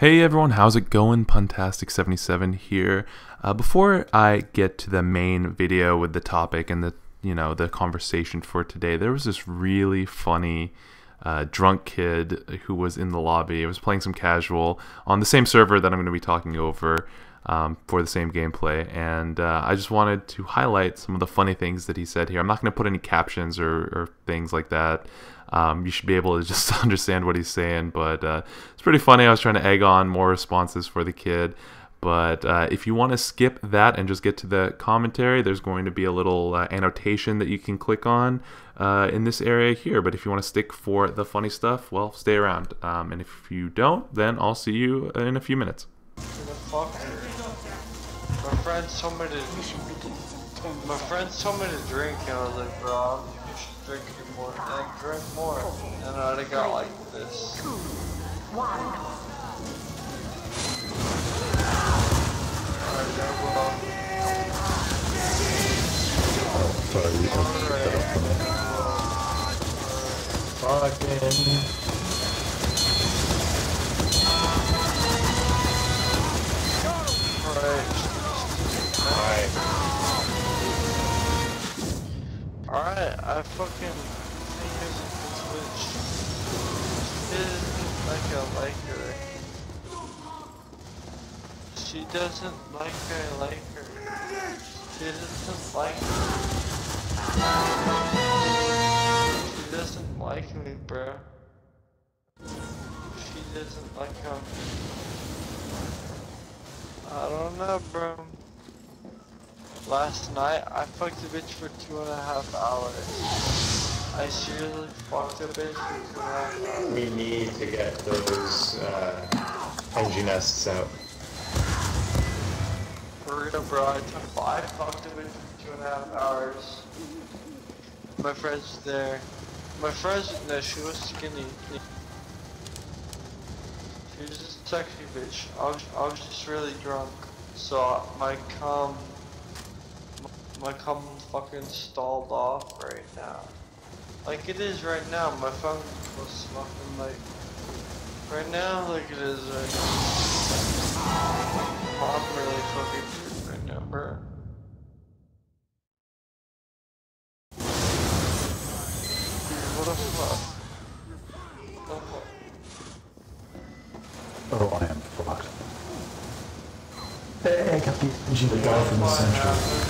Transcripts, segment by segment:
Hey everyone, how's it going? Puntastic77 here. Before I get to the main video with the topic and the conversation for today, there was this really funny drunk kid who was in the lobby. I was playing some casual on the same server that I'm going to be talking over for the same gameplay, and I just wanted to highlight some of the funny things that he said here. I'm not going to put any captions or things like that. You should be able to just understand what he's saying, but it's pretty funny. I was trying to egg on more responses for the kid, but if you want to skip that and just get to the commentary, there's going to be a little annotation that you can click on in this area here. But if you want to stick for the funny stuff, well, stay around. And if you don't, then I'll see you in a few minutes. My friends told me to drink, and I was like, bro, you should drink more. And I drank more, and I got like this. Alright, I fucking think there's a switch. She doesn't like I like her. She doesn't like I like her. She doesn't like me. She doesn't like me, bro. She doesn't like him. I don't know, bro. Last night, I fucked a bitch for 2.5 hours. I seriously fucked a bitch for 2.5 hours. We need to get those NG nests out. For real, bro, I fucked a bitch for 2.5 hours. My friends was there. My friends, no, she was skinny. She was just a sexy bitch. I was just really drunk. So my cum fucking stalled off right now. Like it is right now. My phone was fucking like right now, like it is right now. I'm really fucking good right now, bro. What the fuck? Oh, I am fucked. Hey, I got the guy from the century.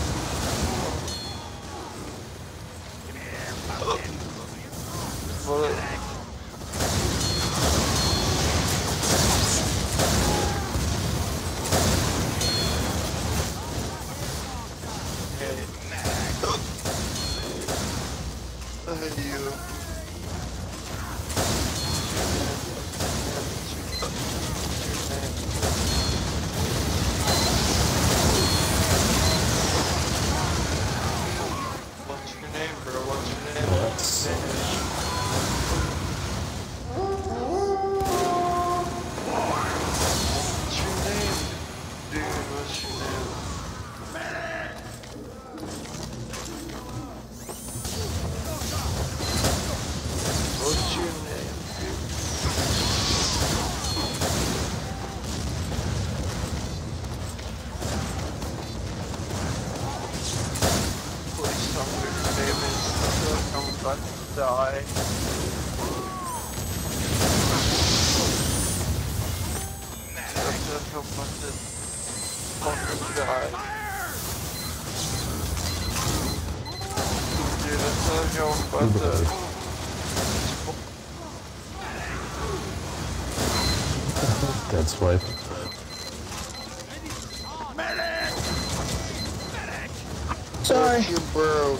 What's your name, bro? What's your name? What's your name? Dude, what's your name? What's your name, dude? Please tell me your name is. I feel like I'm about to die. I feel like I'm about to fucking die. Dude, I feel like I'm about to... Dead swipe. Sorry. What's your bro?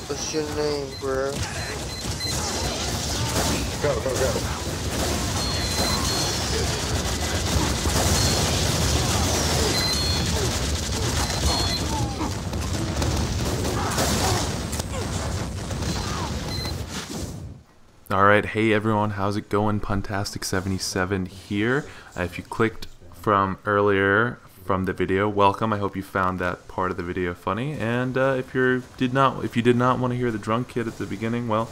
What's your name, bro? Go, go, go. Alright, hey everyone, how's it going? Puntastic77 here. If you clicked from earlier from the video, welcome. I hope you found that part of the video funny. And if you did not want to hear the drunk kid at the beginning, well,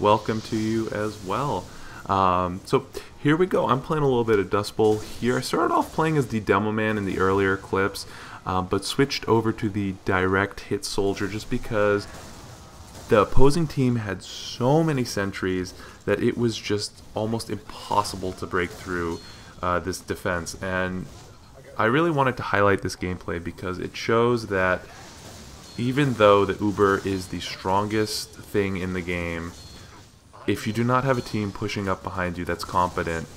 welcome to you as well. So here we go. I'm playing a little bit of Dust Bowl here. I started off playing as the Demo Man in the earlier clips, but switched over to the direct hit soldier just because the opposing team had so many sentries that it was just almost impossible to break through this defense. And I really wanted to highlight this gameplay because it shows that even though the Uber is the strongest thing in the game, if you do not have a team pushing up behind you that's competent,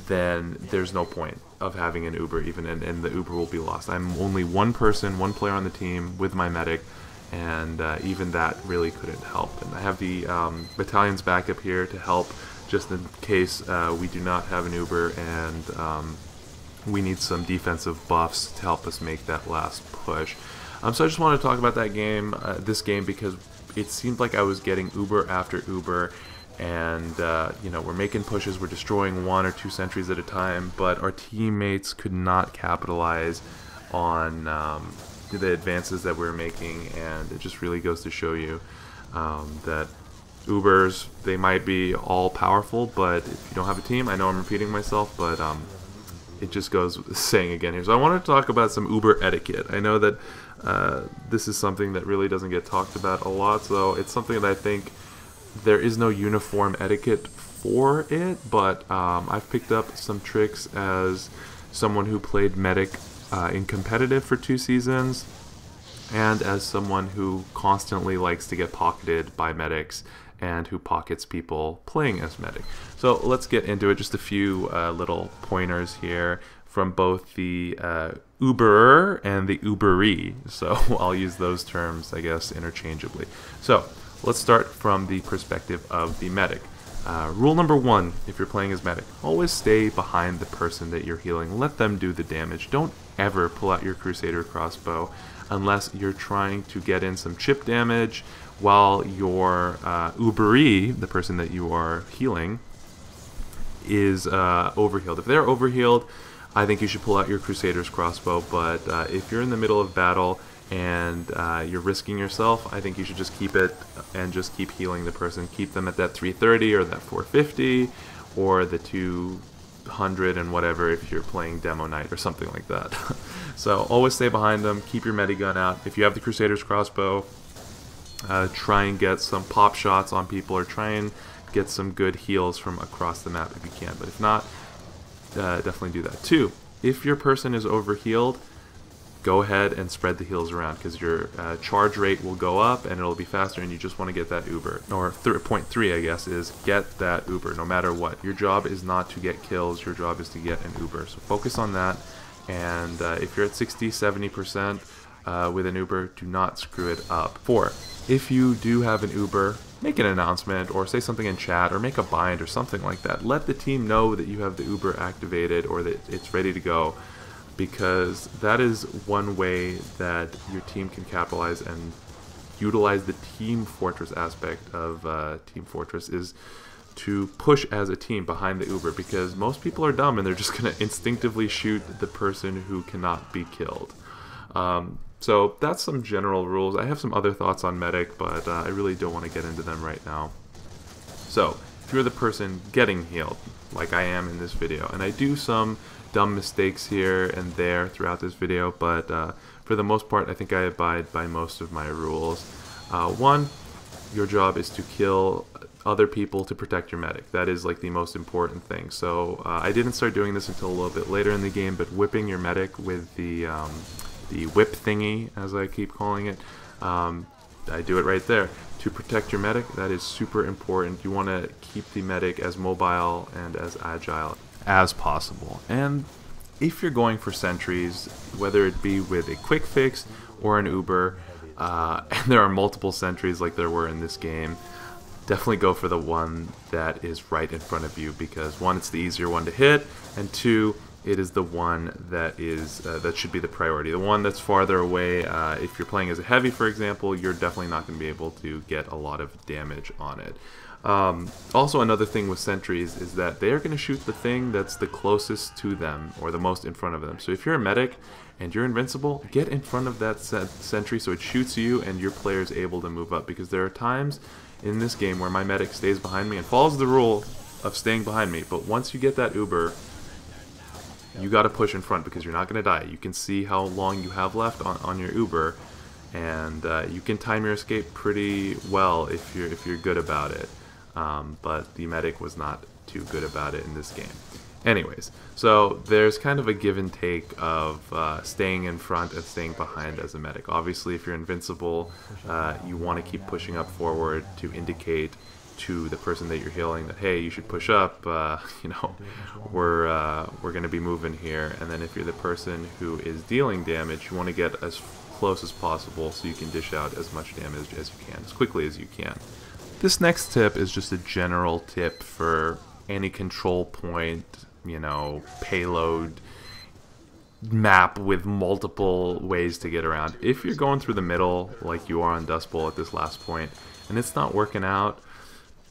then there's no point of having an Uber, even, and the Uber will be lost. I'm only one person, one player on the team with my medic, and even that really couldn't help. And I have the battalion's backup here to help just in case we do not have an Uber and we need some defensive buffs to help us make that last push. So I just want to talk about that game, this game, because it seemed like I was getting Uber after Uber, and you know, we're making pushes, we're destroying 1 or 2 sentries at a time, but our teammates could not capitalize on the advances that we're making. And it just really goes to show you that Ubers, they might be all powerful, but if you don't have a team, I know I'm repeating myself, but it just goes saying again here. So I wanted to talk about some Uber etiquette. I know that this is something that really doesn't get talked about a lot, so it's something that I think there is no uniform etiquette for it, but I've picked up some tricks as someone who played medic in competitive for 2 seasons, and as someone who constantly likes to get pocketed by medics and who pockets people playing as medic. So let's get into it. Just a few little pointers here from both the Uberer and the Uberee. So I'll use those terms, I guess, interchangeably. So let's start from the perspective of the medic. Rule number 1, if you're playing as medic, always stay behind the person that you're healing. Let them do the damage. Don't ever pull out your Crusader crossbow unless you're trying to get in some chip damage while your Uberee, the person that you are healing, is overhealed. If they're overhealed, I think you should pull out your Crusader's crossbow, but if you're in the middle of battle and you're risking yourself, I think you should just keep it and just keep healing the person. Keep them at that 330 or that 450 or the 200 and whatever if you're playing Demo Knight or something like that. So always stay behind them, keep your medigun out. If you have the Crusader's crossbow, try and get some pop shots on people, or try and get some good heals from across the map if you can. But if not, definitely do that. 2, if your person is overhealed, go ahead and spread the heals around, because your charge rate will go up and it'll be faster, and you just want to get that Uber. Or point 3, I guess, is get that Uber no matter what. Your job is not to get kills, your job is to get an Uber. So focus on that, and if you're at 60-70% with an Uber, do not screw it up. 4, if you do have an Uber, make an announcement or say something in chat or make a bind or something like that. Let the team know that you have the Uber activated or that it's ready to go, because that is one way that your team can capitalize and utilize the Team Fortress aspect of Team Fortress, is to push as a team behind the Uber, because most people are dumb and they're just going to instinctively shoot the person who cannot be killed. So that's some general rules. I have some other thoughts on medic, but I really don't want to get into them right now. So if you're the person getting healed, like I am in this video, and I do some dumb mistakes here and there throughout this video, but for the most part, I think I abide by most of my rules. 1, your job is to kill other people to protect your medic. That is like the most important thing. So I didn't start doing this until a little bit later in the game, but whipping your medic with the whip thingy, as I keep calling it, I do it right there. To protect your medic, that is super important. You want to keep the medic as mobile and as agile as possible. And if you're going for sentries, whether it be with a quick fix or an Uber, and there are multiple sentries like there were in this game, definitely go for the one that is right in front of you, because 1, it's the easier one to hit, and 2, it is the one that is that should be the priority. The one that's farther away, if you're playing as a heavy, for example, you're definitely not going to be able to get a lot of damage on it. Also, another thing with sentries is that they are going to shoot the thing that's the closest to them or the most in front of them. So if you're a medic and you're invincible, get in front of that sentry so it shoots you and your player is able to move up, because there are times in this game where my medic stays behind me and follows the rule of staying behind me. But once you get that Uber, you got to push in front because you're not going to die. You can see how long you have left on your Uber, and you can time your escape pretty well if you're good about it. But the medic was not too good about it in this game. Anyways, so there's kind of a give and take of staying in front and staying behind as a medic. Obviously, if you're invincible, you want to keep pushing up forward to indicate to the person that you're healing that, hey, you should push up, you know, we're going to be moving here. And then if you're the person who is dealing damage, you want to get as close as possible so you can dish out as much damage as you can, as quickly as you can. This next tip is just a general tip for any control point, you know, payload map with multiple ways to get around. If you're going through the middle like you are on Dust Bowl at this last point and it's not working out,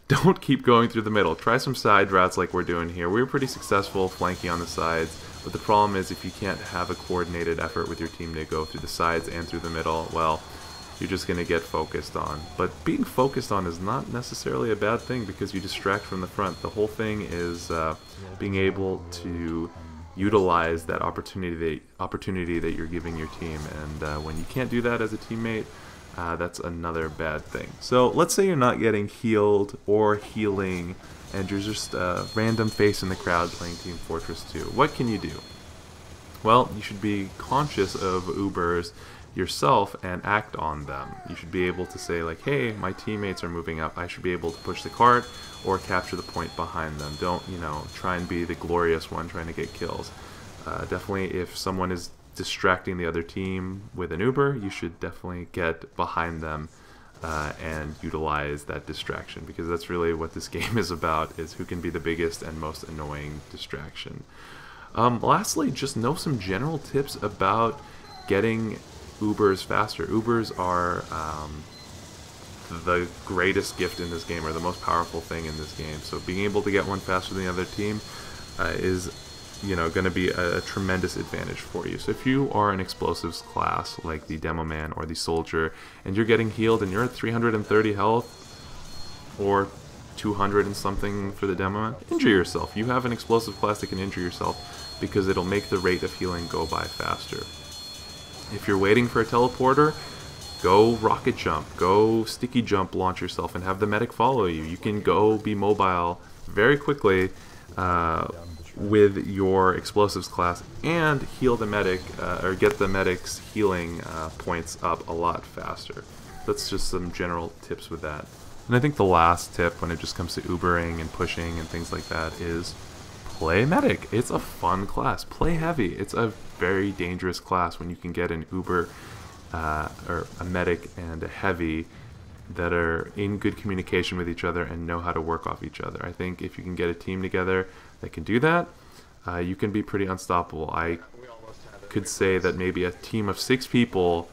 don't keep going through the middle. Try some side routes like we're doing here. We were pretty successful flanking on the sides, but the problem is if you can't have a coordinated effort with your team to go through the sides and through the middle, well, you're just going to get focused on. But being focused on is not necessarily a bad thing because you distract from the front. The whole thing is being able to utilize that opportunity that you're giving your team, and when you can't do that as a teammate, that's another bad thing. So let's say you're not getting healed or healing and you're just a random face in the crowd playing Team Fortress 2. What can you do? Well, you should be conscious of Ubers yourself and act on them. You should be able to say like, hey, my teammates are moving up, I should be able to push the cart or capture the point behind them. Don't, you know, try and be the glorious one trying to get kills. Definitely if someone is distracting the other team with an Uber, you should definitely get behind them and utilize that distraction, because that's really what this game is about, is who can be the biggest and most annoying distraction. Lastly, just know some general tips about getting Ubers faster. Ubers are the greatest gift in this game, or the most powerful thing in this game. So being able to get one faster than the other team is, you know, going to be a tremendous advantage for you. So if you are an explosives class like the Demo Man or the Soldier, and you're getting healed and you're at 330 health or 200 and something for the Demo Man, injure yourself. You have an explosive class that can injure yourself because it'll make the rate of healing go by faster. If you're waiting for a teleporter, go rocket jump, go sticky jump, launch yourself, and have the medic follow you. You can go be mobile very quickly with your explosives class and heal the medic, or get the medic's healing points up a lot faster. That's just some general tips with that. And I think the last tip when it just comes to Ubering and pushing and things like that is play medic. It's a fun class. Play heavy. It's a very dangerous class when you can get an Uber or a medic and a heavy that are in good communication with each other and know how to work off each other. I think if you can get a team together that can do that, you can be pretty unstoppable. I could say that maybe a team of 6 people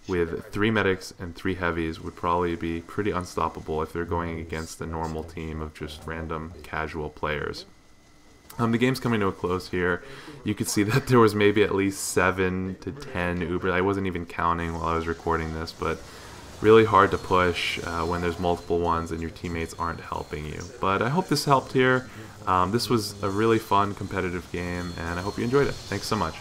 with 3 medics and 3 heavies would probably be pretty unstoppable if they're going against a normal team of just random casual players. The game's coming to a close here. You could see that there was maybe at least 7 to 10 Ubers. I wasn't even counting while I was recording this, but really hard to push when there's multiple ones and your teammates aren't helping you. But I hope this helped here. This was a really fun competitive game, and I hope you enjoyed it. Thanks so much.